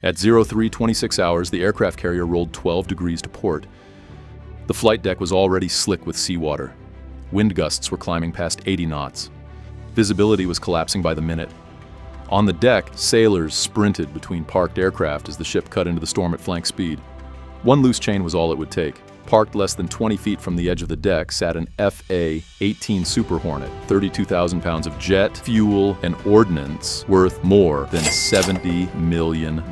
At 03:26 hours, the aircraft carrier rolled 12 degrees to port. The flight deck was already slick with seawater. Wind gusts were climbing past 80 knots. Visibility was collapsing by the minute. On the deck, sailors sprinted between parked aircraft as the ship cut into the storm at flank speed. One loose chain was all it would take. Parked less than 20 feet from the edge of the deck sat an FA-18 Super Hornet, 32,000 pounds of jet, fuel, and ordnance worth more than $70 million.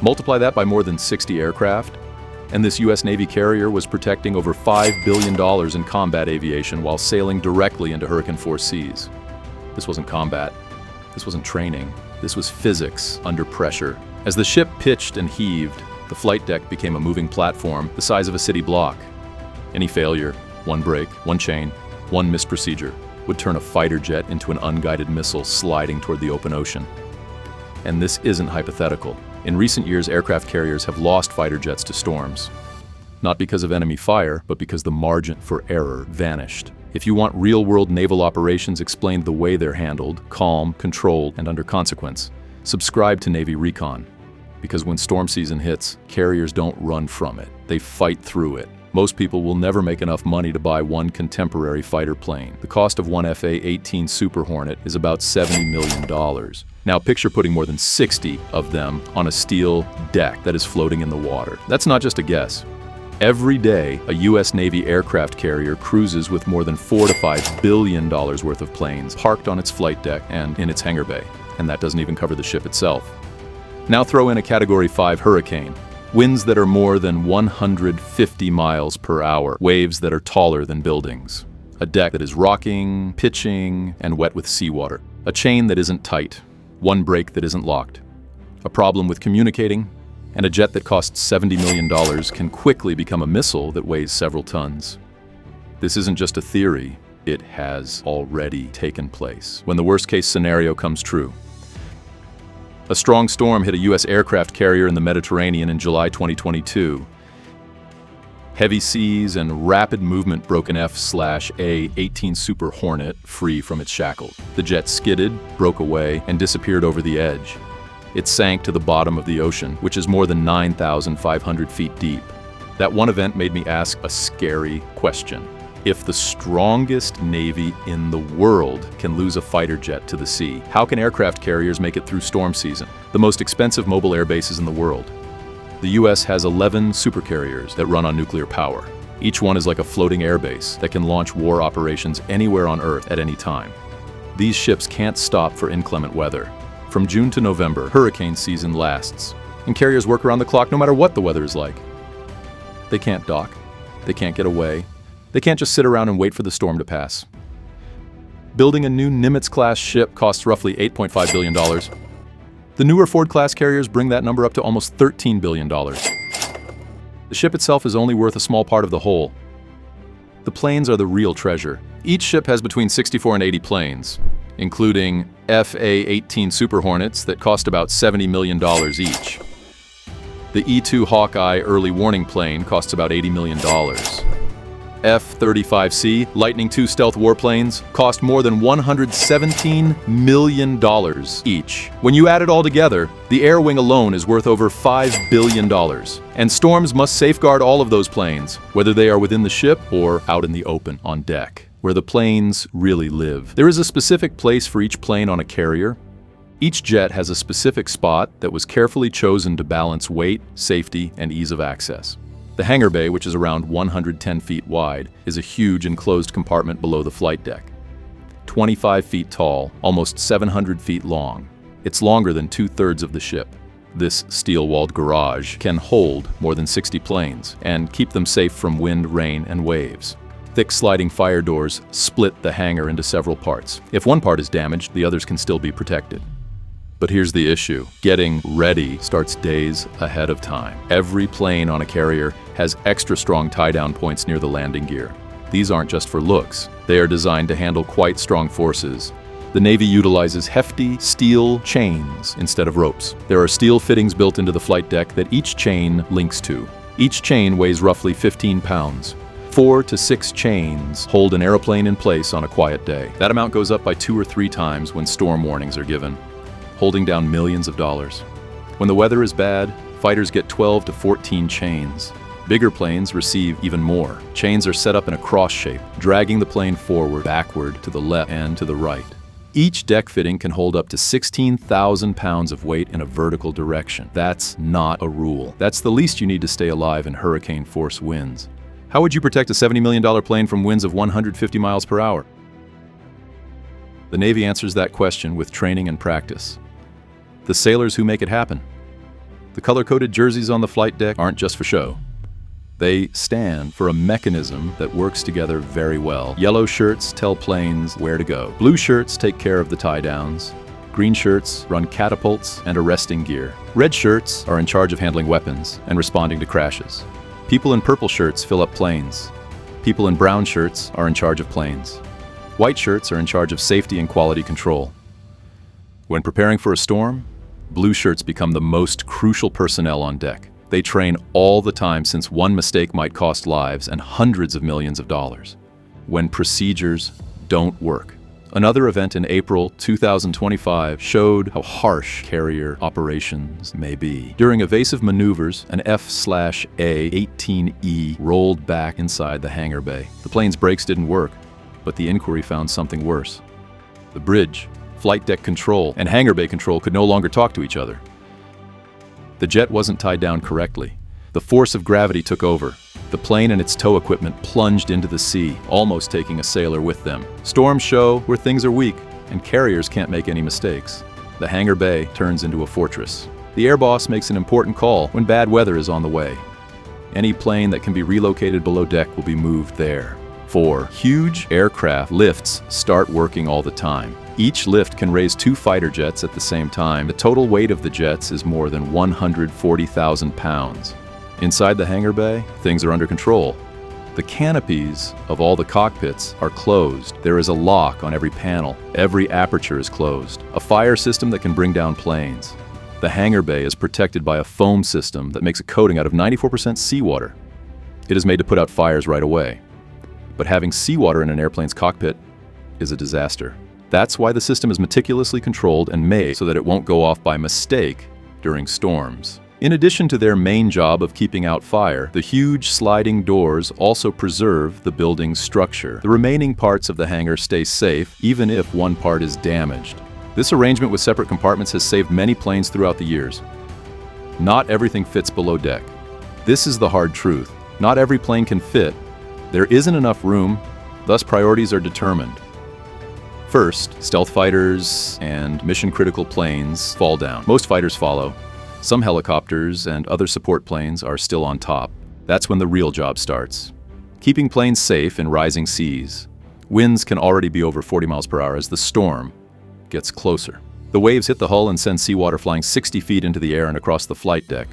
Multiply that by more than 60 aircraft, and this U.S. Navy carrier was protecting over $5 billion in combat aviation while sailing directly into Hurricane Force seas. This wasn't combat. This wasn't training. This was physics under pressure. As the ship pitched and heaved, the flight deck became a moving platform the size of a city block. Any failure, one break, one chain, one missed procedure, would turn a fighter jet into an unguided missile sliding toward the open ocean. And this isn't hypothetical. In recent years, aircraft carriers have lost fighter jets to storms. Not because of enemy fire, but because the margin for error vanished. If you want real-world naval operations explained the way they're handled, calm, controlled, and under consequence, subscribe to Navy Recon. Because when storm season hits, carriers don't run from it. They fight through it. Most people will never make enough money to buy one contemporary fighter plane. The cost of one FA-18 Super Hornet is about $70 million. Now picture putting more than 60 of them on a steel deck that is floating in the water. That's not just a guess. Every day, a U.S. Navy aircraft carrier cruises with more than $4 to $5 billion worth of planes parked on its flight deck and in its hangar bay. And that doesn't even cover the ship itself. Now throw in a Category 5 hurricane, winds that are more than 150 miles per hour, waves that are taller than buildings, a deck that is rocking, pitching, and wet with seawater, a chain that isn't tight, one brake that isn't locked, a problem with communicating, and a jet that costs $70 million can quickly become a missile that weighs several tons. This isn't just a theory, it has already taken place. When the worst-case scenario comes true, a strong storm hit a U.S. aircraft carrier in the Mediterranean in July 2022. Heavy seas and rapid movement broke an F/A-18 Super Hornet free from its shackles. The jet skidded, broke away, and disappeared over the edge. It sank to the bottom of the ocean, which is more than 9,500 feet deep. That one event made me ask a scary question. If the strongest Navy in the world can lose a fighter jet to the sea, how can aircraft carriers make it through storm season? The most expensive mobile air bases in the world. The U.S. has 11 supercarriers that run on nuclear power. Each one is like a floating airbase that can launch war operations anywhere on Earth at any time. These ships can't stop for inclement weather. From June to November, hurricane season lasts, and carriers work around the clock no matter what the weather is like. They can't dock. They can't get away. They can't just sit around and wait for the storm to pass. Building a new Nimitz-class ship costs roughly $8.5 billion. The newer Ford-class carriers bring that number up to almost $13 billion. The ship itself is only worth a small part of the whole. The planes are the real treasure. Each ship has between 64 and 80 planes, including FA-18 Super Hornets that cost about $70 million each. The E-2 Hawkeye early warning plane costs about $80 million. F-35C Lightning II stealth warplanes cost more than $117 million each. When you add it all together, the Air Wing alone is worth over $5 billion. And storms must safeguard all of those planes, whether they are within the ship or out in the open on deck, where the planes really live. There is a specific place for each plane on a carrier. Each jet has a specific spot that was carefully chosen to balance weight, safety, and ease of access. The hangar bay, which is around 110 feet wide, is a huge enclosed compartment below the flight deck. 25 feet tall, almost 700 feet long. It's longer than 2/3 of the ship. This steel-walled garage can hold more than 60 planes and keep them safe from wind, rain, and waves. Thick sliding fire doors split the hangar into several parts. If one part is damaged, the others can still be protected. But here's the issue. Getting ready starts days ahead of time. Every plane on a carrier has extra strong tie-down points near the landing gear. These aren't just for looks. They are designed to handle quite strong forces. The Navy utilizes hefty steel chains instead of ropes. There are steel fittings built into the flight deck that each chain links to. Each chain weighs roughly 15 pounds. 4 to 6 chains hold an airplane in place on a quiet day. That amount goes up by 2 or 3 times when storm warnings are given, holding down millions of dollars. When the weather is bad, fighters get 12 to 14 chains. Bigger planes receive even more. Chains are set up in a cross shape, dragging the plane forward, backward, to the left, and to the right. Each deck fitting can hold up to 16,000 pounds of weight in a vertical direction. That's not a rule. That's the least you need to stay alive in hurricane force winds. How would you protect a $70 million plane from winds of 150 miles per hour? The Navy answers that question with training and practice. The sailors who make it happen. The color-coded jerseys on the flight deck aren't just for show. They stand for a mechanism that works together very well. Yellow shirts tell planes where to go. Blue shirts take care of the tie-downs. Green shirts run catapults and arresting gear. Red shirts are in charge of handling weapons and responding to crashes. People in purple shirts fill up planes. People in brown shirts are in charge of planes. White shirts are in charge of safety and quality control. When preparing for a storm, blue shirts become the most crucial personnel on deck. They train all the time since one mistake might cost lives and hundreds of millions of dollars. When procedures don't work. Another event in April 2025 showed how harsh carrier operations may be. During evasive maneuvers, an F/A-18E rolled back inside the hangar bay. The plane's brakes didn't work, but the inquiry found something worse. The bridge, flight deck control, and hangar bay control could no longer talk to each other. The jet wasn't tied down correctly. The force of gravity took over. The plane and its tow equipment plunged into the sea, almost taking a sailor with them. Storms show where things are weak, and carriers can't make any mistakes. The hangar bay turns into a fortress. The air boss makes an important call when bad weather is on the way. Any plane that can be relocated below deck will be moved there. 4. Huge aircraft lifts start working all the time. Each lift can raise 2 fighter jets at the same time. The total weight of the jets is more than 140,000 pounds. Inside the hangar bay, things are under control. The canopies of all the cockpits are closed. There is a lock on every panel. Every aperture is closed. A fire system that can bring down planes. The hangar bay is protected by a foam system that makes a coating out of 94% seawater. It is made to put out fires right away. But having seawater in an airplane's cockpit is a disaster. That's why the system is meticulously controlled and made so that it won't go off by mistake during storms. In addition to their main job of keeping out fire, the huge sliding doors also preserve the building's structure. The remaining parts of the hangar stay safe, even if one part is damaged. This arrangement with separate compartments has saved many planes throughout the years. Not everything fits below deck. This is the hard truth. Not every plane can fit. There isn't enough room, thus priorities are determined. First, stealth fighters and mission-critical planes fall down. Most fighters follow. Some helicopters and other support planes are still on top. That's when the real job starts. Keeping planes safe in rising seas. Winds can already be over 40 miles per hour as the storm gets closer. The waves hit the hull and send seawater flying 60 feet into the air and across the flight deck.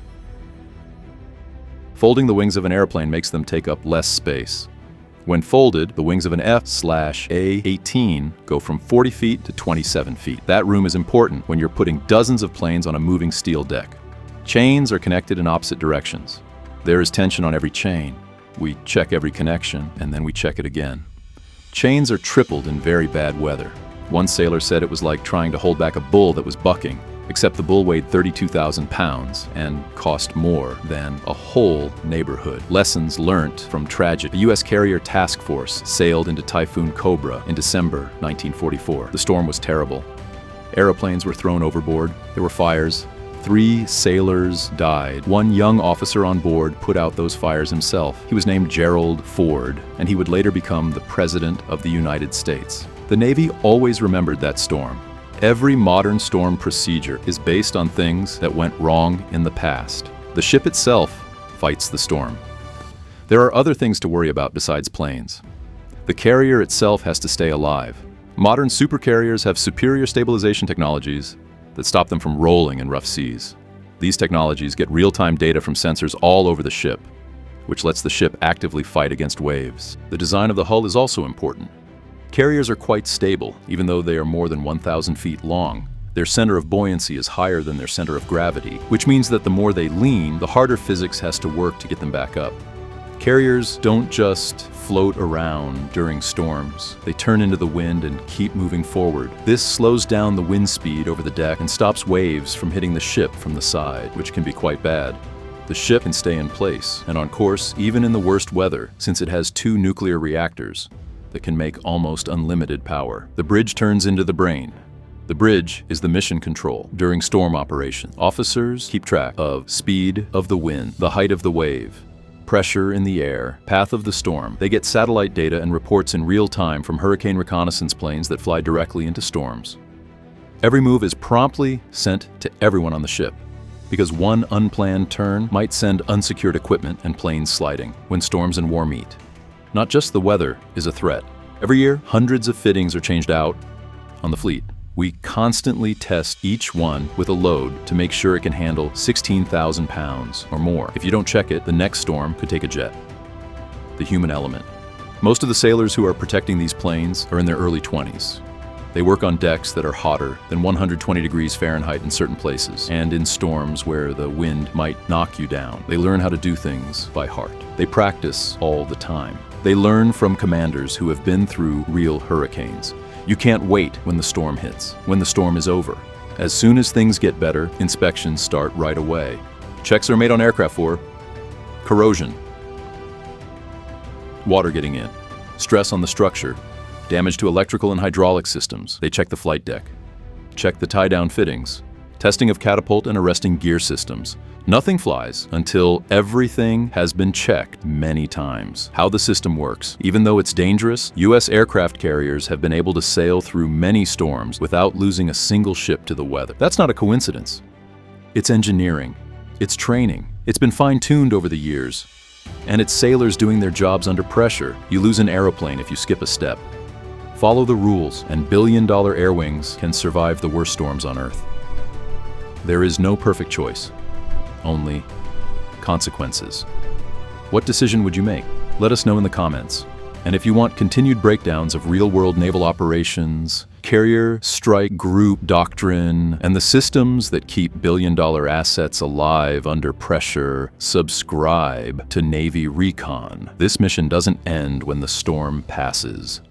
Folding the wings of an airplane makes them take up less space. When folded, the wings of an F/A-18 go from 40 feet to 27 feet. That room is important when you're putting dozens of planes on a moving steel deck. Chains are connected in opposite directions. There is tension on every chain. We check every connection, and then we check it again. Chains are tripled in very bad weather. One sailor said it was like trying to hold back a bull that was bucking, except the bull weighed 32,000 pounds and cost more than a whole neighborhood. Lessons learnt from tragedy. The U.S. Carrier Task Force sailed into Typhoon Cobra in December 1944. The storm was terrible. Aeroplanes were thrown overboard. There were fires. 3 sailors died. One young officer on board put out those fires himself. He was named Gerald Ford, and he would later become the President of the United States. The Navy always remembered that storm. Every modern storm procedure is based on things that went wrong in the past. The ship itself fights the storm. There are other things to worry about besides planes. The carrier itself has to stay alive. Modern supercarriers have superior stabilization technologies that stop them from rolling in rough seas. These technologies get real-time data from sensors all over the ship, which lets the ship actively fight against waves. The design of the hull is also important. Carriers are quite stable, even though they are more than 1,000 feet long. Their center of buoyancy is higher than their center of gravity, which means that the more they lean, the harder physics has to work to get them back up. Carriers don't just float around during storms. They turn into the wind and keep moving forward. This slows down the wind speed over the deck and stops waves from hitting the ship from the side, which can be quite bad. The ship can stay in place and on course even in the worst weather, since it has 2 nuclear reactors that can make almost unlimited power. The bridge turns into the brain. The bridge is the mission control during storm operation. Officers keep track of speed of the wind, the height of the wave, pressure in the air, path of the storm. They get satellite data and reports in real time from hurricane reconnaissance planes that fly directly into storms. Every move is promptly sent to everyone on the ship, because one unplanned turn might send unsecured equipment and planes sliding when storms and war meet. Not just the weather is a threat. Every year, hundreds of fittings are changed out on the fleet. We constantly test each one with a load to make sure it can handle 16,000 pounds or more. If you don't check it, the next storm could take a jet. The human element. Most of the sailors who are protecting these planes are in their early 20s. They work on decks that are hotter than 120 degrees Fahrenheit in certain places, and in storms where the wind might knock you down. They learn how to do things by heart. They practice all the time. They learn from commanders who have been through real hurricanes. You can't wait when the storm hits, when the storm is over. As soon as things get better, inspections start right away. Checks are made on aircraft for corrosion, water getting in, stress on the structure, damage to electrical and hydraulic systems. They check the flight deck, check the tie-down fittings, testing of catapult and arresting gear systems. Nothing flies until everything has been checked many times. How the system works. Even though it's dangerous, U.S. aircraft carriers have been able to sail through many storms without losing a single ship to the weather. That's not a coincidence. It's engineering. It's training. It's been fine-tuned over the years. And it's sailors doing their jobs under pressure. You lose an aeroplane if you skip a step. Follow the rules, and billion-dollar air wings can survive the worst storms on Earth. There is no perfect choice. Only consequences. What decision would you make? Let us know in the comments. And if you want continued breakdowns of real-world naval operations, carrier strike group doctrine, and the systems that keep billion-dollar assets alive under pressure, subscribe to Navy Recon. This mission doesn't end when the storm passes.